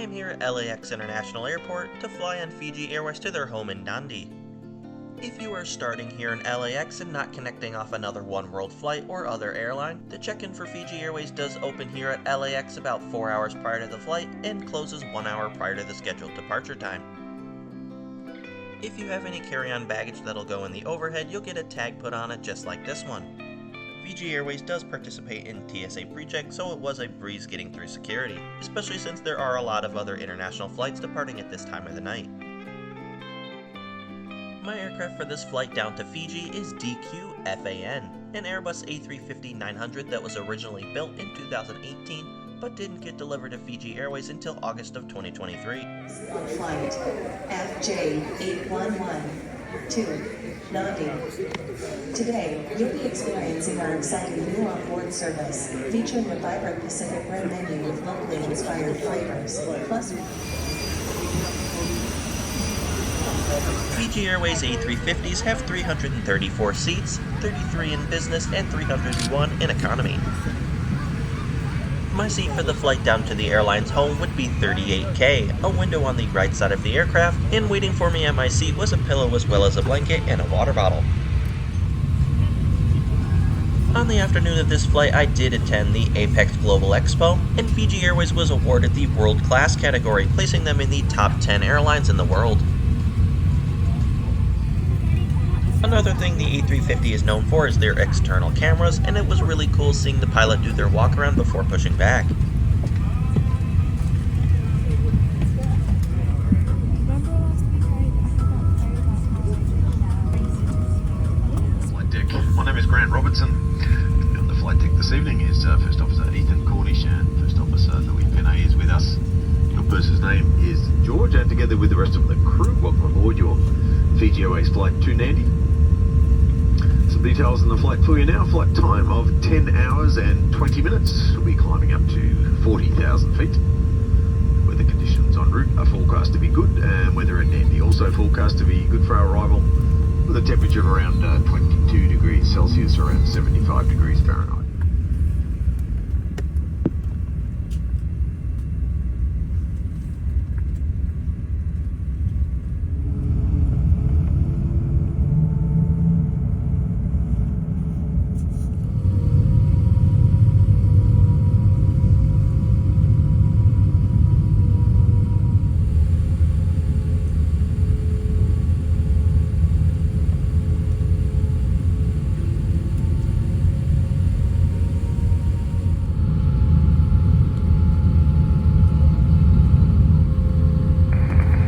am here at LAX International Airport to fly on Fiji Airways to their home in Nadi. If you are starting here in LAX and not connecting off another One World flight or other airline, the check-in for Fiji Airways does open here at LAX about 4 hours prior to the flight and closes 1 hour prior to the scheduled departure time. If you have any carry-on baggage that'll go in the overhead, you'll get a tag put on it just like this one. Fiji Airways does participate in TSA PreCheck, so it was a breeze getting through security, especially since there are a lot of other international flights departing at this time of the night. My aircraft for this flight down to Fiji is DQ-FAN, an Airbus A350-900 that was originally built in 2018, but didn't get delivered to Fiji Airways until August of 2023. On flight FJ811 to Nadi. Today, you'll be experiencing our exciting new onboard service, featuring a vibrant Pacific Rim menu with locally inspired flavors, plus Fiji Airways A350s have 334 seats, 33 in business and 301 in economy. My seat for the flight down to the airline's home would be 38K, a window on the right side of the aircraft, and waiting for me at my seat was a pillow as well as a blanket and a water bottle. On the afternoon of this flight, I did attend the Apex Global Expo, and Fiji Airways was awarded the World Class category, placing them in the top 10 airlines in the world. Another thing the A350 is known for is their external cameras, and it was really cool seeing the pilot do their walk around before pushing back. Flight deck. My name is Grant Robertson. On the flight deck this evening is First Officer Ethan Cornish and First Officer Louis Penay is with us. Your person's name is George, and together with the rest of the crew, welcome aboard your Fiji Airways flight to Nadi. Some details on the flight for you now. Flight time of 10 hours and 20 minutes. We'll be climbing up to 40,000 feet. Weather conditions en route are forecast to be good, and weather in Nadi also forecast to be good for our arrival, with a temperature of around 22 degrees Celsius, around 75 degrees Fahrenheit.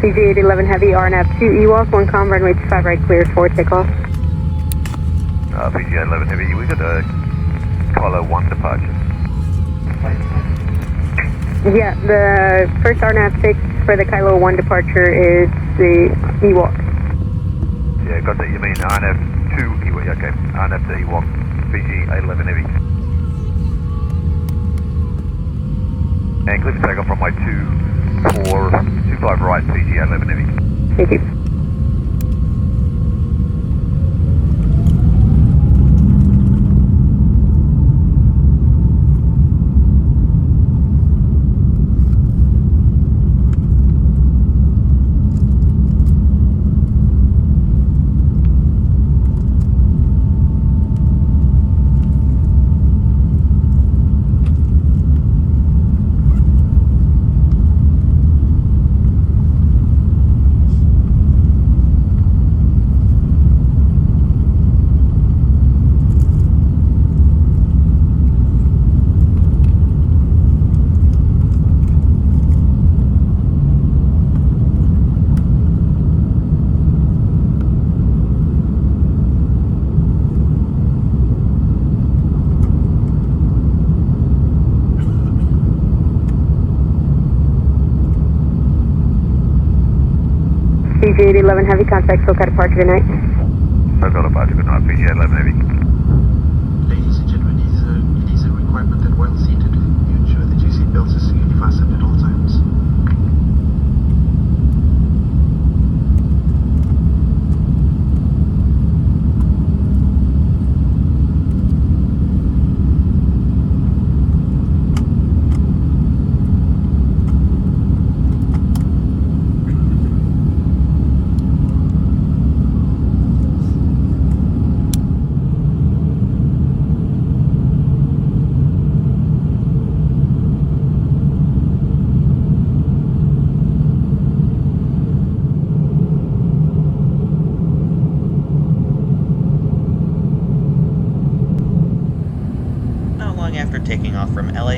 Fiji 811 Heavy, RNAV 2 EWALK, 1 comm, runway 25 right, cleared for takeoff. Fiji 811 Heavy, we got a Kilo 1 departure. Yeah, the first RNAV 6 for the Kilo 1 departure is the EWALK. Yeah, got that, you mean RNAV 2 EWALK, okay. RNAV 2 EWALK, Fiji 811 Heavy. And clear for takeoff from my 25 right, Fiji 811 Heavy. Thank you. Fiji 811 Heavy, contact SoCal departure, good night. SoCal departure, good night, Fiji 811 Heavy. Ladies and gentlemen, it is a requirement that while seated, you ensure that your seatbelts are securely fastened at all times.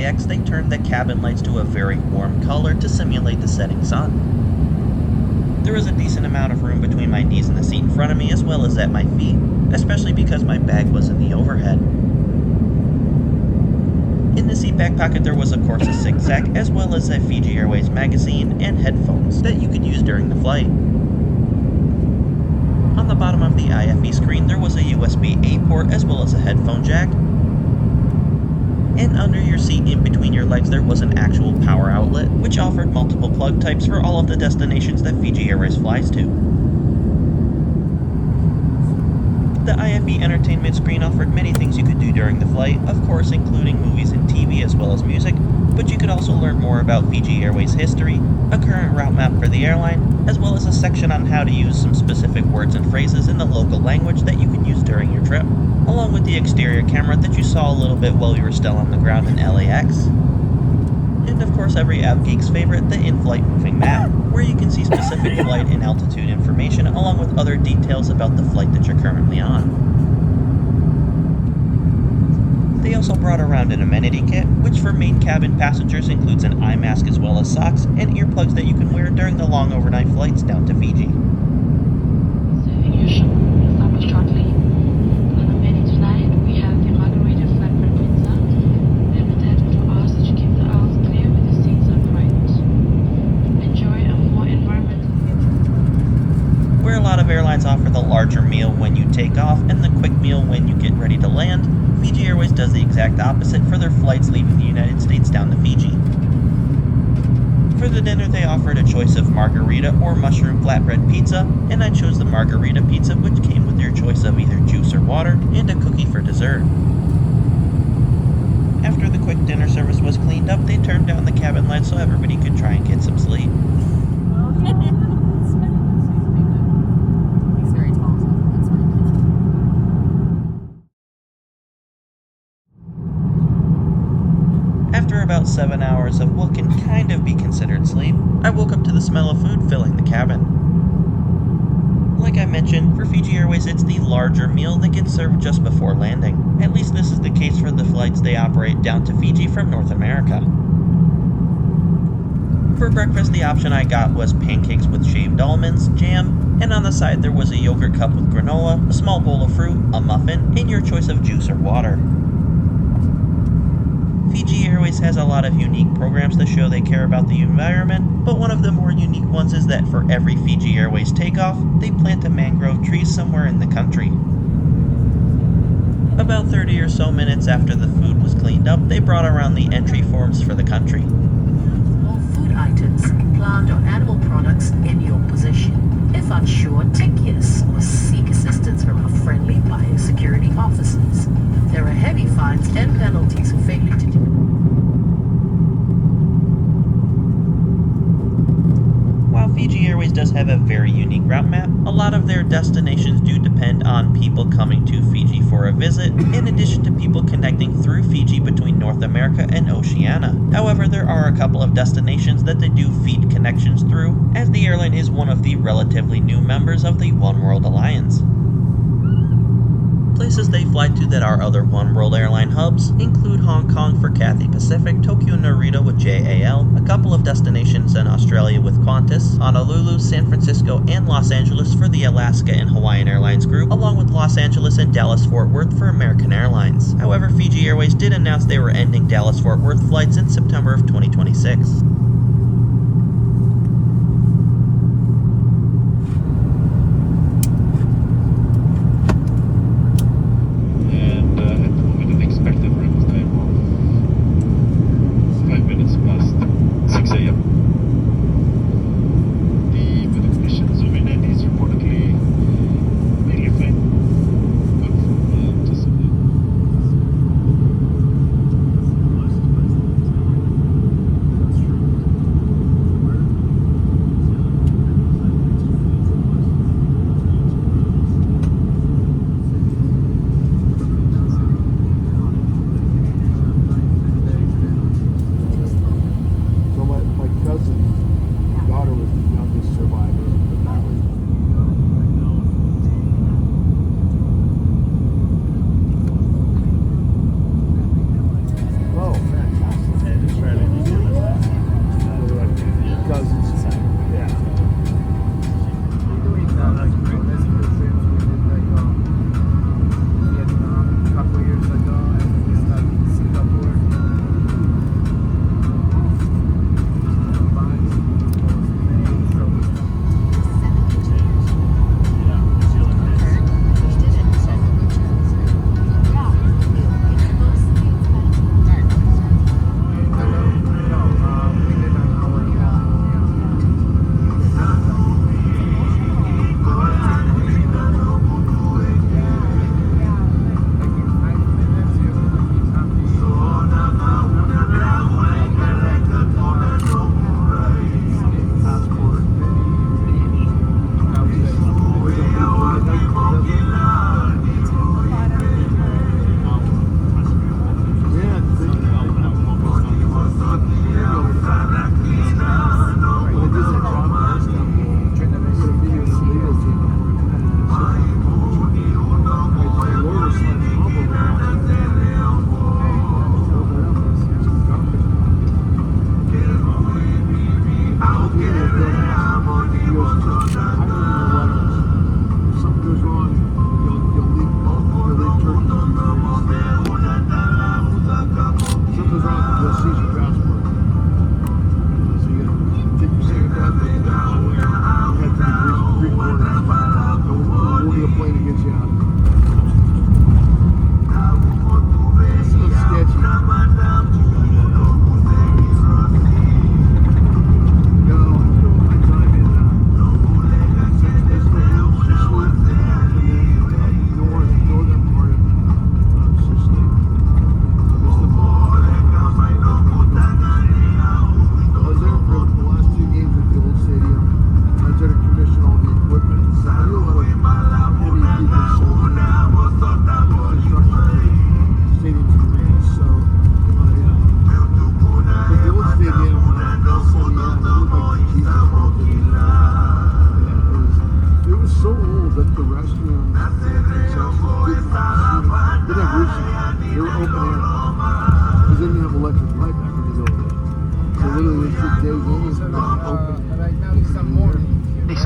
LAX, they turned the cabin lights to a very warm color to simulate the setting sun. There was a decent amount of room between my knees and the seat in front of me, as well as at my feet, especially because my bag was in the overhead. In the seat back pocket there was of course a zigzag, as well as a Fiji Airways magazine and headphones that you could use during the flight. On the bottom of the IFE screen there was a USB-A port as well as a headphone jack. And under your seat in between your legs there was an actual power outlet, which offered multiple plug types for all of the destinations that Fiji Airways flies to. The IFE entertainment screen offered many things you could do during the flight, of course including movies and TV as well as music, but you could also learn more about Fiji Airways history, a current route map for the airline, as well as a section on how to use some specific words and phrases in the local language that you could use during your trip, along with the exterior camera that you saw a little bit while you were still on the ground in LAX. And of course every AvGeek's favorite, the in-flight moving map, where you can see specific flight and altitude information along with other details about the flight that you're currently on. They also brought around an amenity kit, which for main cabin passengers includes an eye mask as well as socks and earplugs that you can wear during the long overnight flights down to Fiji. Serving your shop will start shortly. On the menu tonight, we have the margarita flatbread pizza, and with that we ask that you keep the aisles clear with the seats upright. Enjoy a more environmental. Where a lot of airlines offer the larger meal when you take off and the quick meal when you get ready to land, Fiji Airways does the exact opposite for their flights leaving the United States down to Fiji. For the dinner they offered a choice of margarita or mushroom flatbread pizza, and I chose the margarita pizza, which came with your choice of either juice or water, and a cookie for dessert. After the quick dinner service was cleaned up, they turned down the cabin lights so everybody could try and get some sleep. After about 7 hours of what can kind of be considered sleep, I woke up to the smell of food filling the cabin. Like I mentioned, for Fiji Airways it's the larger meal that gets served just before landing. At least this is the case for the flights they operate down to Fiji from North America. For breakfast the option I got was pancakes with shaved almonds, jam, and on the side there was a yogurt cup with granola, a small bowl of fruit, a muffin, and your choice of juice or water. Fiji Airways has a lot of unique programs to show they care about the environment, but one of the more unique ones is that for every Fiji Airways takeoff, they plant a mangrove tree somewhere in the country. About 30 or so minutes after the food was cleaned up, they brought around the entry forms for the country. All food items, plant or animal products in your possession. If unsure, tick yes or seek assistance from our friendly biosecurity officers. There are heavy fines and penalties for failing to do. While Fiji Airways does have a very unique route map, a lot of their destinations do depend on people coming to Fiji for a visit, in addition to people connecting through Fiji between North America and Oceania. However, there are a couple of destinations that they do feed connections through, as the airline is one of the relatively new members of the One World Alliance. Places they fly to that are other One World airline hubs include Hong Kong for Cathay Pacific, Tokyo Narita with JAL, a couple of destinations in Australia with Qantas, Honolulu, San Francisco, and Los Angeles for the Alaska and Hawaiian Airlines group, along with Los Angeles and Dallas-Fort Worth for American Airlines. However, Fiji Airways did announce they were ending Dallas-Fort Worth flights in September of 2026.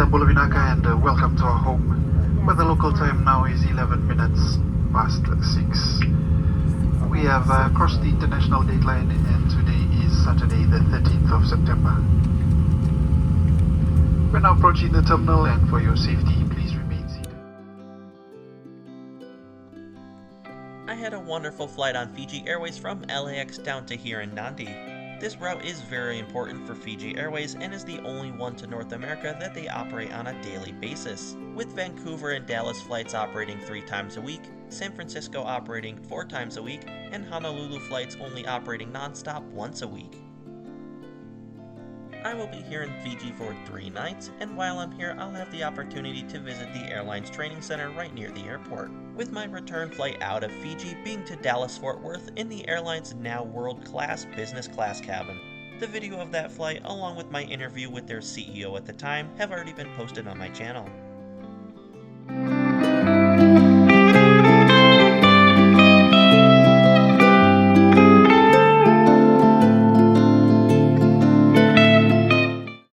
Bulavinaka, and welcome to our home, where the local time now is 11 minutes past 6. We have crossed the international date line, and today is Saturday the 13th of September. We're now approaching the terminal, and for your safety, please remain seated. I had a wonderful flight on Fiji Airways from LAX down to here in Nadi. This route is very important for Fiji Airways and is the only one to North America that they operate on a daily basis, with Vancouver and Dallas flights operating 3 times a week, San Francisco operating 4 times a week, and Honolulu flights only operating non-stop once a week. I will be here in Fiji for 3 nights, and while I'm here I'll have the opportunity to visit the airline's training center right near the airport, with my return flight out of Fiji being to Dallas-Fort Worth in the airline's now world-class business class cabin. The video of that flight, along with my interview with their CEO at the time, have already been posted on my channel.